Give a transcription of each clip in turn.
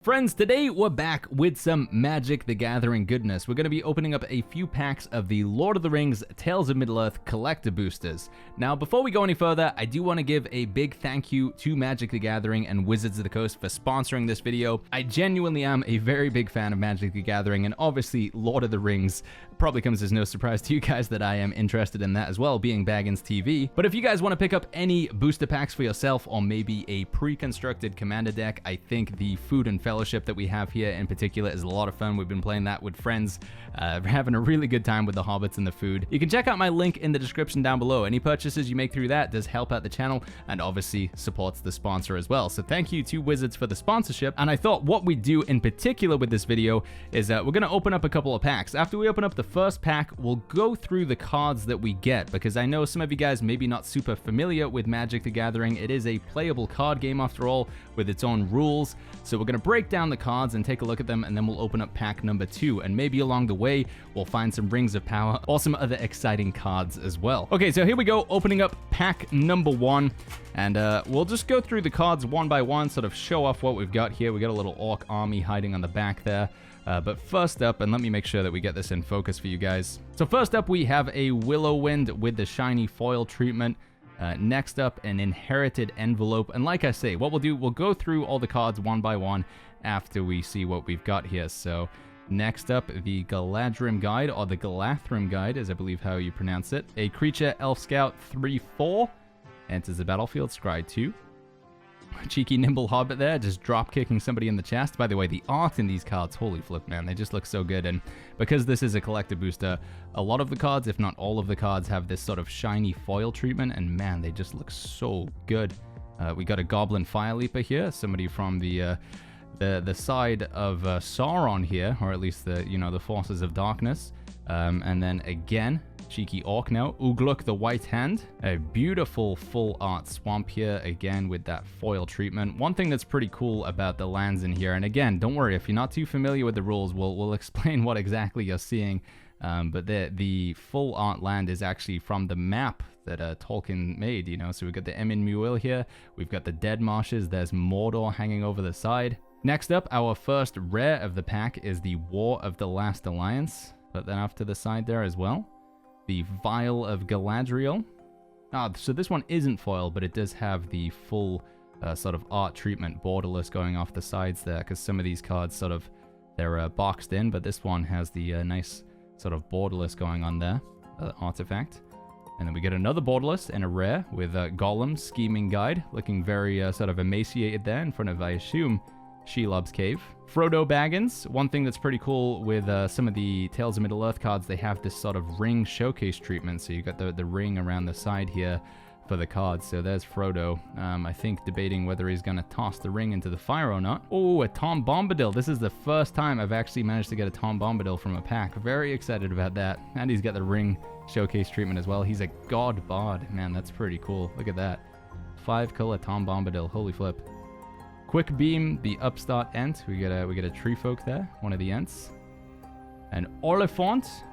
Friends, today we're back with some Magic the Gathering goodness. We're going to be opening up a few packs of the Lord of the Rings Tales of Middle-earth collector boosters. Now, before we go any further, I do want to give a big thank you to Magic the Gathering and Wizards of the Coast for sponsoring this video. I genuinely am a very big fan of Magic the Gathering, and obviously Lord of the Rings probably comes as no surprise to you guys that I am interested in that as well, being BagginsTV. But if you guys want to pick up any booster packs for yourself, or maybe a pre-constructed commander deck, I think the Food and Fellowship that we have here in particular is a lot of fun. We've been playing that with friends, having a really good time with the hobbits and the food. You can check out my link in the description down below. Any purchases you make through that does help out the channel and obviously supports the sponsor as well. So thank you to Wizards for the sponsorship. And I thought what we do in particular with this video is we're going to open up a couple of packs. After we open up the first pack, we'll go through the cards that we get, because I know some of you guys may be not super familiar with Magic the Gathering. It is a playable card game after all, with its own rules. So we're going to break down the cards and take a look at them, and then we'll open up pack number 2, and maybe along the way we'll find some Rings of Power or some other exciting cards as well. Okay, so here we go, opening up pack number 1, and we'll just go through the cards one by one, sort of show off what we've got here. We got a little orc army hiding on the back there. But first up, and let me make sure that we get this in focus for you guys. So first up, we have a Willowwind with the shiny foil treatment. Next up, an Inherited Envelope. And like I say, what we'll do, we'll go through all the cards one by one after we see what we've got here. So next up, the Galadrim Guide, or the Galathrim Guide, is I believe how you pronounce it. A creature, Elf Scout 3/4, enters the battlefield, scry 2. Cheeky nimble hobbit there, just drop kicking somebody in the chest. By the way, the art in these cards, holy flip, man, they just look so good. And because this is a collector booster, a lot of the cards, if not all of the cards, have this sort of shiny foil treatment, and man, they just look so good. We got a Goblin Fire Leaper here, somebody from the side of Sauron here, or at least the forces of darkness. And then again, cheeky orc now, Ugluk the White Hand. A beautiful full art swamp here, again with that foil treatment. One thing that's pretty cool about the lands in here, and again, don't worry, if you're not too familiar with the rules, we'll explain what exactly you're seeing. But the full art land is actually from the map that Tolkien made, So we've got the Emin Muil here, we've got the Dead Marshes, there's Mordor hanging over the side. Next up, our first rare of the pack is the War of the Last Alliance, but then off to the side there as well, the Vial of Galadriel. So this one isn't foil, but it does have the full sort of art treatment, borderless going off the sides there, because some of these cards sort of, they're boxed in, but this one has the nice sort of borderless going on there, artifact. And then we get another borderless and a rare with Gollum, Scheming Guide, looking very sort of emaciated there in front of, I assume, Shelob's Cave. Frodo Baggins. One thing that's pretty cool with some of the Tales of Middle-earth cards, they have this sort of ring showcase treatment. So you got the ring around the side here for the cards. So there's Frodo. I think debating whether he's going to toss the ring into the fire or not. Oh, a Tom Bombadil. This is the first time I've actually managed to get a Tom Bombadil from a pack. Very excited about that. And he's got the ring showcase treatment as well. He's a god bard. Man, that's pretty cool. Look at that. 5-color Tom Bombadil. Holy flip. Quick Beam, the Upstart Ent. We get a Tree Folk there, one of the Ents. An Oliphant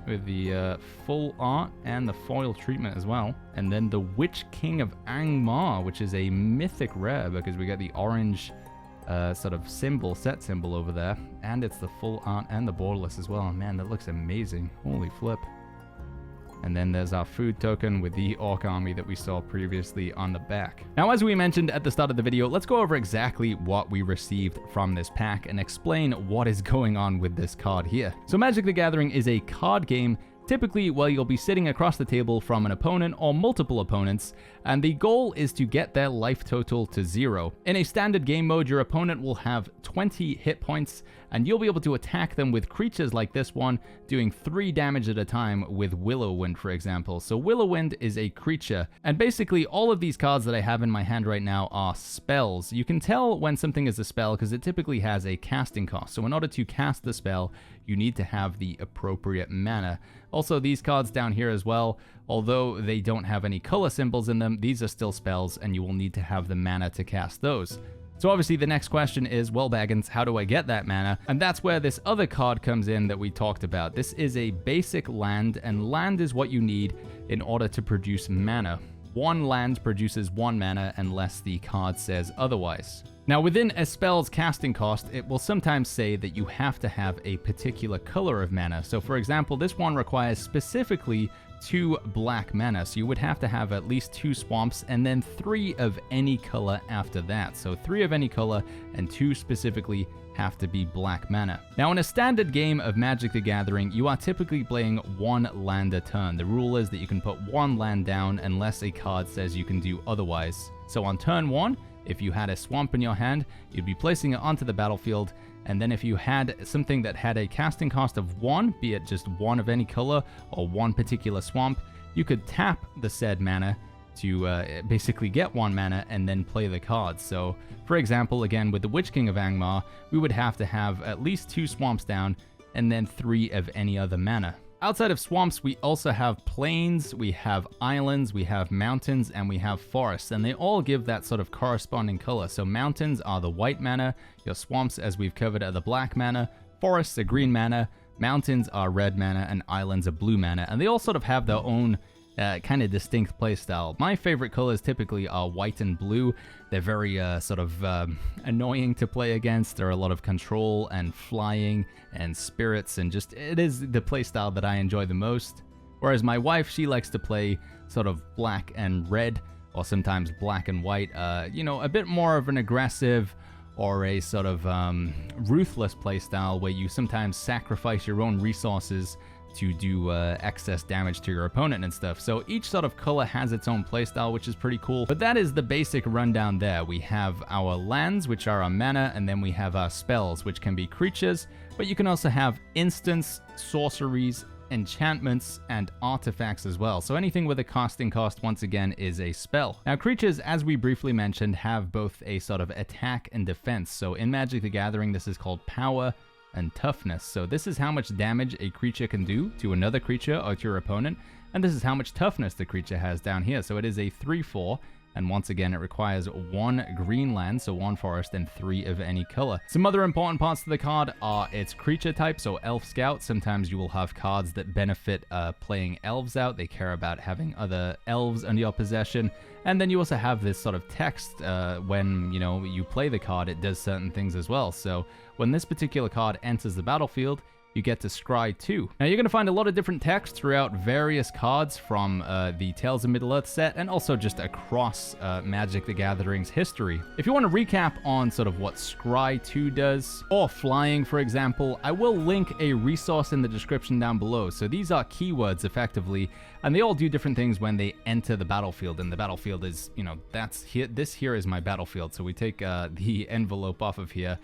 with the full art and the foil treatment as well. And then the Witch King of Angmar, which is a mythic rare because we got the orange sort of set symbol over there. And it's the full art and the borderless as well. Man, that looks amazing. Holy flip. And then there's our food token with the orc army that we saw previously on the back. Now, as we mentioned at the start of the video, let's go over exactly what we received from this pack and explain what is going on with this card here. So Magic the Gathering is a card game, typically where you'll be sitting across the table from an opponent or multiple opponents, and the goal is to get their life total to 0. In a standard game mode, your opponent will have 20 hit points, and you'll be able to attack them with creatures like this one, doing 3 damage at a time with Willowwind, for example. So Willowwind is a creature, and basically all of these cards that I have in my hand right now are spells. You can tell when something is a spell because it typically has a casting cost. So in order to cast the spell, you need to have the appropriate mana. Also, these cards down here as well, although they don't have any color symbols in them, these are still spells, and you will need to have the mana to cast those. So obviously the next question is, well, Baggins, how do I get that mana? And that's where this other card comes in that we talked about. This is a basic land, and land is what you need in order to produce mana. One land produces 1 mana unless the card says otherwise. Now within a spell's casting cost, it will sometimes say that you have to have a particular color of mana. So for example, this one requires specifically 2 black mana, so you would have to have at least 2 swamps and then 3 of any color after that. So 3 of any color and 2 specifically have to be black mana. Now in a standard game of Magic the Gathering, you are typically playing 1 land a turn. The rule is that you can put 1 land down unless a card says you can do otherwise. So on turn 1, if you had a swamp in your hand, you'd be placing it onto the battlefield, and then if you had something that had a casting cost of 1, be it just 1 of any color or 1 particular swamp, you could tap the said mana to basically get 1 mana and then play the card. So for example, again with the Witch King of Angmar, we would have to have at least 2 swamps down and then 3 of any other mana. Outside of swamps, we also have plains, we have islands, we have mountains, and we have forests, and they all give that sort of corresponding color. So mountains are the white mana, your swamps, as we've covered, are the black mana, forests are green mana, mountains are red mana, and islands are blue mana, and they all sort of have their own kind of distinct playstyle. My favorite colors typically are white and blue. They're very sort of annoying to play against. There are a lot of control and flying and spirits, and just it is the playstyle that I enjoy the most. Whereas my wife, she likes to play sort of black and red, or sometimes black and white. You know, a bit more of an aggressive or a sort of ruthless playstyle where you sometimes sacrifice your own resources to do excess damage to your opponent and stuff. So each sort of color has its own playstyle, which is pretty cool. But that is the basic rundown there. We have our lands, which are our mana, and then we have our spells, which can be creatures, but you can also have instants, sorceries, enchantments, and artifacts as well. So anything with a casting cost, once again, is a spell. Now creatures, as we briefly mentioned, have both a sort of attack and defense. So in Magic the Gathering, this is called power and toughness. So this is how much damage a creature can do to another creature or to your opponent, and this is how much toughness the creature has down here. So it is a 3/4, and once again it requires 1 green land, so 1 forest, and 3 of any color. Some other important parts to the card are its creature type, so Elf Scout. Sometimes you will have cards that benefit playing elves out. They care about having other elves under your possession. And then you also have this sort of text when, you know, you play the card, it does certain things as well. So when this particular card enters the battlefield, you get to scry 2. Now you're going to find a lot of different text throughout various cards from the Tales of Middle-earth set, and also just across Magic the Gathering's history. If you want to recap on sort of what scry 2 does, or flying for example, I will link a resource in the description down below. So these are keywords effectively, and they all do different things when they enter the battlefield, and the battlefield is, you know, that's here, this here is my battlefield. So we take the envelope off of here.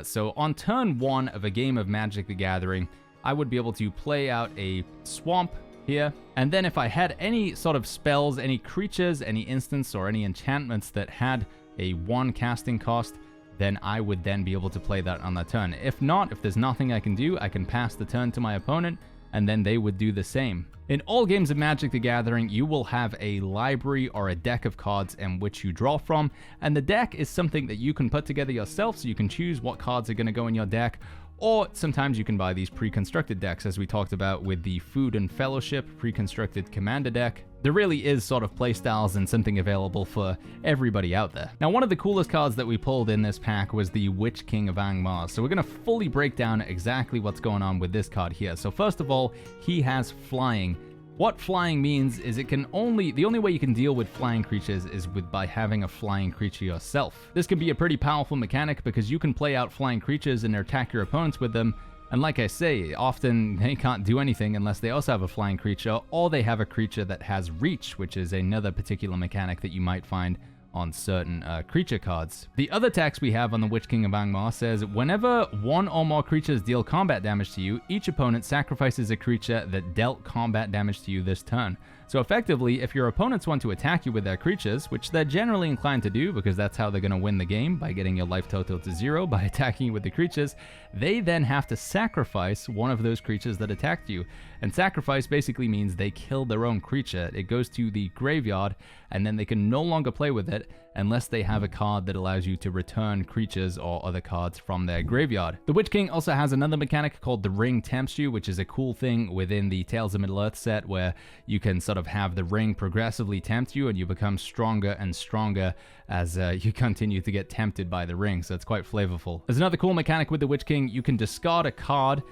So on turn 1 of a game of Magic the Gathering, I would be able to play out a swamp here, and then if I had any sort of spells, any creatures, any instants, or any enchantments that had a 1 casting cost, then I would then be able to play that on that turn. If not, if there's nothing I can do, I can pass the turn to my opponent, and then they would do the same. In all games of Magic the Gathering, you will have a library or a deck of cards in which you draw from, and the deck is something that you can put together yourself, so you can choose what cards are going to go in your deck, or sometimes you can buy these pre-constructed decks, as we talked about with the Food and Fellowship pre-constructed Commander deck. There really is sort of playstyles and something available for everybody out there. Now, one of the coolest cards that we pulled in this pack was the Witch King of Angmar. So we're going to fully break down exactly what's going on with this card here. So first of all, he has flying. What flying means is the only way you can deal with flying creatures is by having a flying creature yourself. This can be a pretty powerful mechanic because you can play out flying creatures and attack your opponents with them. And like I say, often they can't do anything unless they also have a flying creature, or they have a creature that has reach, which is another particular mechanic that you might find on certain creature cards. The other text we have on the Witch King of Angmar says, whenever 1 or more creatures deal combat damage to you, each opponent sacrifices a creature that dealt combat damage to you this turn. So effectively, if your opponents want to attack you with their creatures, which they're generally inclined to do because that's how they're going to win the game, by getting your life total to 0 by attacking you with the creatures, they then have to sacrifice one of those creatures that attacked you. And sacrifice basically means they kill their own creature. It goes to the graveyard, and then they can no longer play with it unless they have a card that allows you to return creatures or other cards from their graveyard. The Witch King also has another mechanic called the Ring Tempts You, which is a cool thing within the Tales of Middle-earth set where you can sort of have the ring progressively tempt you and you become stronger and stronger as you continue to get tempted by the ring, so it's quite flavorful. There's another cool mechanic with the Witch King. You can discard a card.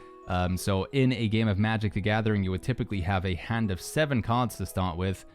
So in a game of Magic the Gathering, you would typically have a hand of 7 cards to start with.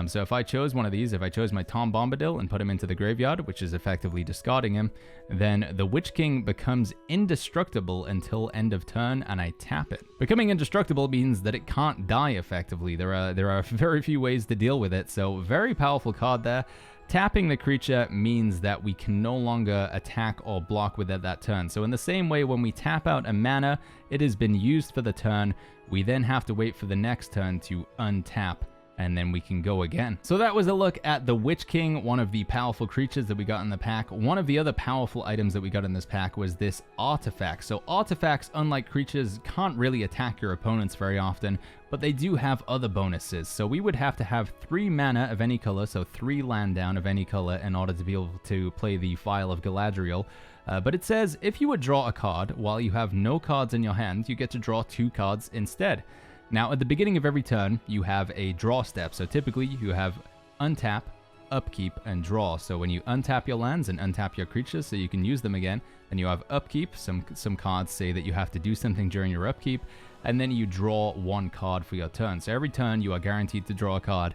So if I chose one of these, if I chose my Tom Bombadil and put him into the graveyard, which is effectively discarding him, then the Witch King becomes indestructible until end of turn, and I tap it. Becoming indestructible means that it can't die effectively. There are very few ways to deal with it, so very powerful card there. Tapping the creature means that we can no longer attack or block with it that turn. So in the same way, when we tap out a mana, it has been used for the turn. We then have to wait for the next turn to untap, and then we can go again. So that was a look at the Witch King, one of the powerful creatures that we got in the pack. One of the other powerful items that we got in this pack was this artifact. So artifacts, unlike creatures, can't really attack your opponents very often, but they do have other bonuses. So we would have to have 3 mana of any color, so 3 land down of any color in order to be able to play the Vial of Galadriel. But it says if you would draw a card while you have no cards in your hand, you get to draw 2 cards instead. Now, at the beginning of every turn, you have a draw step. So typically, you have untap, upkeep, and draw. So when you untap your lands and untap your creatures so you can use them again, and you have upkeep, some cards say that you have to do something during your upkeep, and then you draw 1 card for your turn. So every turn, you are guaranteed to draw a card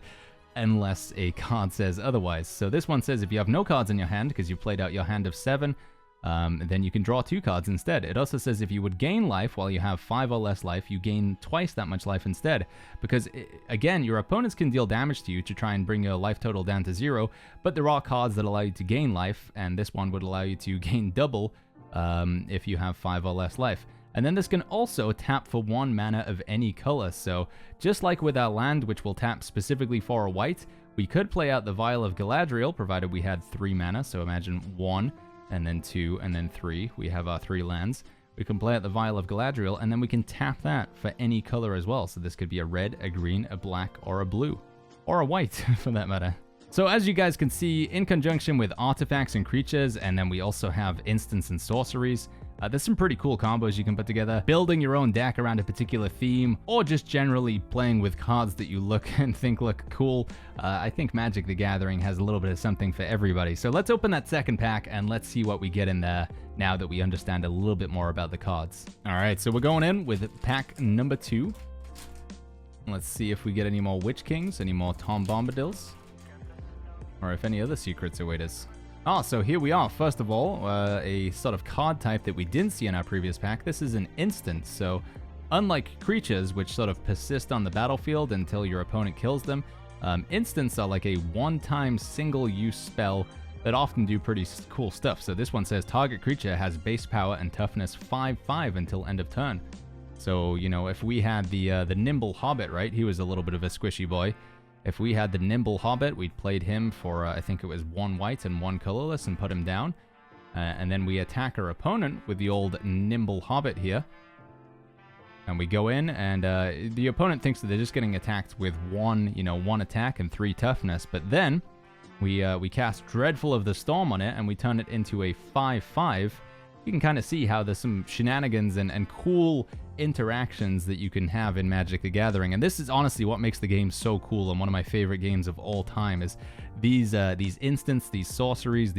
unless a card says otherwise. So this one says if you have no cards in your hand, because you've played out your hand of 7, then you can draw 2 cards instead. It also says if you would gain life while you have 5 or less life, you gain twice that much life instead. Because, again, your opponents can deal damage to you to try and bring your life total down to 0, but there are cards that allow you to gain life, and this one would allow you to gain double if you have 5 or less life. And then this can also tap for 1 mana of any color. So just like with our land, which will tap specifically for a white, we could play out the Vial of Galadriel, provided we had 3 mana. So imagine 1, and then 2, and then 3. We have our 3 lands. We can play out the Vial of Galadriel, and then we can tap that for any color as well. So this could be a red, a green, a black, or a blue. Or a white, for that matter. So as you guys can see, in conjunction with artifacts and creatures, and then we also have instants and sorceries, there's some pretty cool combos you can put together. Building your own deck around a particular theme, or just generally playing with cards that you look and think look cool. I think Magic the Gathering has a little bit of something for everybody. So let's open that second pack and let's see what we get in there now that we understand a little bit more about the cards. All right, so we're going in with pack number 2. Let's see if we get any more Witch Kings, any more Tom Bombadils, or if any other secrets await us. Ah, so here we are. First of all, a sort of card type that we didn't see in our previous pack. This is an instant, so unlike creatures, which sort of persist on the battlefield until your opponent kills them, instants are like a one-time single-use spell that often do pretty cool stuff. So this one says target creature has base power and toughness 5/5 until end of turn. So, you know, if we had the Nimble Hobbit, right? He was a little bit of a squishy boy. If we had the Nimble Hobbit, we'd played him for, I think it was 1 white and 1 colorless and put him down. And then we attack our opponent with the old Nimble Hobbit here. And we go in, and the opponent thinks that they're just getting attacked with 1 attack and 3 toughness. But then we cast Dreadful of the Storm on it, and we turn it into a 5/5. You can kind of see how there's some shenanigans and cool interactions that you can have in Magic the Gathering. And this is honestly what makes the game so cool, and one of my favorite games of all time is these instants, these sorceries,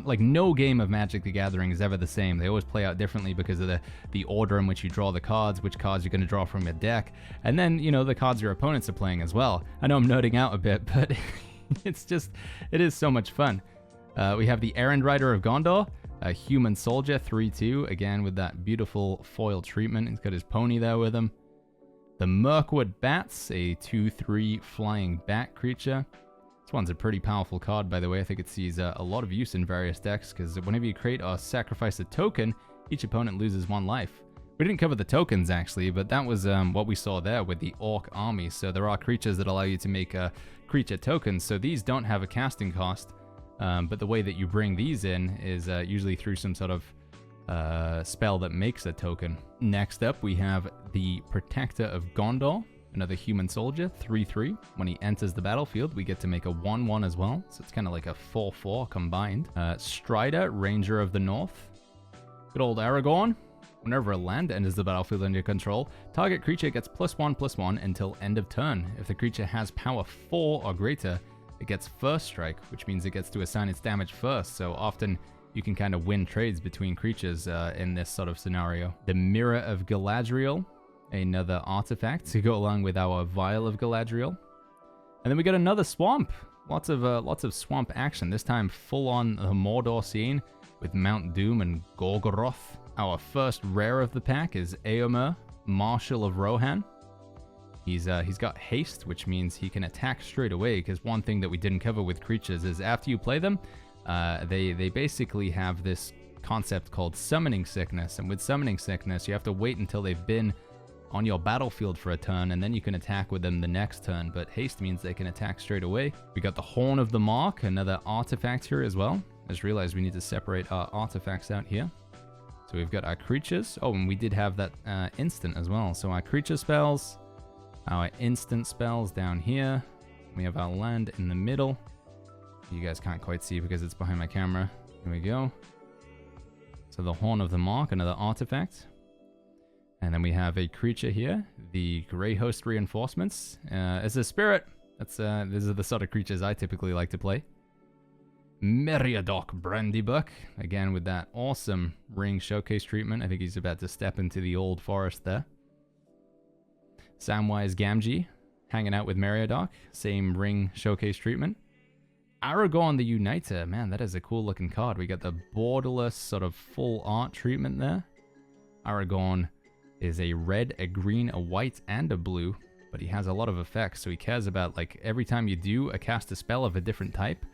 like no game of Magic the Gathering is ever the same. They always play out differently because of the order in which you draw the cards, which cards you're going to draw from your deck, and then, you know, the cards your opponents are playing as well. I know I'm nerding out a bit, but it is so much fun. We have the Errand Rider of Gondor, a Human Soldier, 3/2, again with that beautiful foil treatment. He's got his pony there with him. The Mirkwood Bats, a 2/3 flying bat creature. This one's a pretty powerful card, by the way. I think it sees a lot of use in various decks, because whenever you create or sacrifice a token, each opponent loses 1 life. We didn't cover the tokens, actually, but that was what we saw there with the Orc Army. So there are creatures that allow you to make creature tokens, so these don't have a casting cost. But the way that you bring these in is usually through some sort of spell that makes a token. Next up, we have the Protector of Gondor. Another human soldier, 3/3. When he enters the battlefield, we get to make a 1/1 as well. So it's kind of like a 4/4 combined. Strider, Ranger of the North. Good old Aragorn. Whenever a land enters the battlefield under your control, target creature gets +1/+1 until end of turn. If the creature has power 4 or greater, it gets first strike, which means it gets to assign its damage first. So often you can kind of win trades between creatures in this sort of scenario. The Mirror of Galadriel, another artifact to go along with our Vial of Galadriel. And then we got another swamp. Lots of swamp action. This time full on the Mordor scene with Mount Doom and Gorgoroth. Our first rare of the pack is Eomer, Marshal of Rohan. He's got haste, which means he can attack straight away, because one thing that we didn't cover with creatures is after you play them, they basically have this concept called Summoning Sickness. And with Summoning Sickness, you have to wait until they've been on your battlefield for a turn, and then you can attack with them the next turn. But haste means they can attack straight away. We got the Horn of the Mark, another artifact here as well. I just realized we need to separate our artifacts out here. So we've got our creatures. Oh, and we did have that instant as well. So our creature spells, our instant spells down here. We have our land in the middle. You guys can't quite see because it's behind my camera. Here we go. So the Horn of the Mark, another artifact. And then we have a creature here, the Grey Host Reinforcements. As a spirit, these are the sort of creatures I typically like to play. Meriadoc Brandybuck, again with that awesome ring showcase treatment. I think he's about to step into the old forest there. Samwise Gamgee, hanging out with Meriadoc, same ring showcase treatment. Aragorn the Uniter, man, that is a cool looking card. We got the borderless sort of full art treatment there. Aragorn is a red, a green, a white, and a blue, but he has a lot of effects, so he cares about, like, every time you do cast a spell of a different type,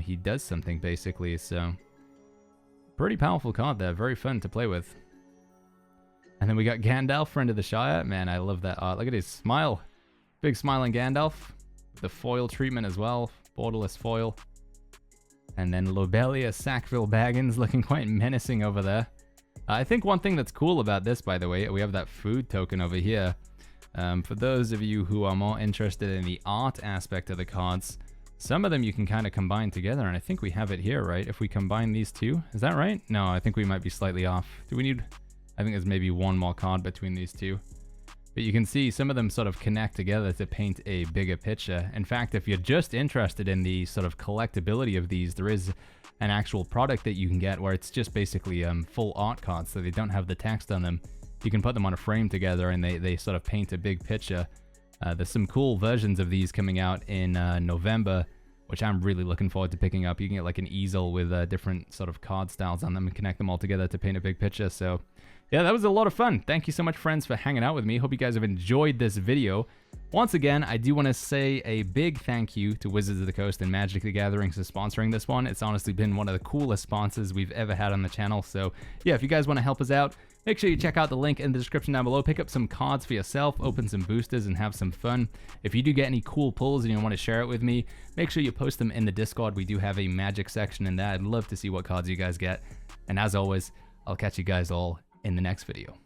he does something, basically. So pretty powerful card there, very fun to play with. And then we got Gandalf, Friend of the Shire. Man, I love that art. Look at his smile, big smiling Gandalf. The foil treatment as well, borderless foil. And then Lobelia Sackville Baggins, looking quite menacing over there. I think one thing that's cool about this, by the way, we have that food token over here. For those of you who are more interested in the art aspect of the cards, some of them you can kind of combine together, and I think we have it here, right? If we combine these two, is that right? No, I think we might be slightly off. Do we need... I think there's maybe one more card between these two. But you can see some of them sort of connect together to paint a bigger picture. In fact, if you're just interested in the sort of collectability of these, there is an actual product that you can get where it's just basically full art cards, so they don't have the text on them. You can put them on a frame together and they sort of paint a big picture. There's some cool versions of these coming out in November, which I'm really looking forward to picking up. You can get like an easel with different sort of card styles on them and connect them all together to paint a big picture. So yeah, that was a lot of fun. Thank you so much, friends, for hanging out with me. Hope you guys have enjoyed this video. Once again, I do want to say a big thank you to Wizards of the Coast and Magic the Gathering for sponsoring this one. It's honestly been one of the coolest sponsors we've ever had on the channel. So yeah, if you guys want to help us out, make sure you check out the link in the description down below. Pick up some cards for yourself, open some boosters, and have some fun. If you do get any cool pulls and you want to share it with me, make sure you post them in the Discord. We do have a Magic section in there. I'd love to see what cards you guys get. And as always, I'll catch you guys all in the next video.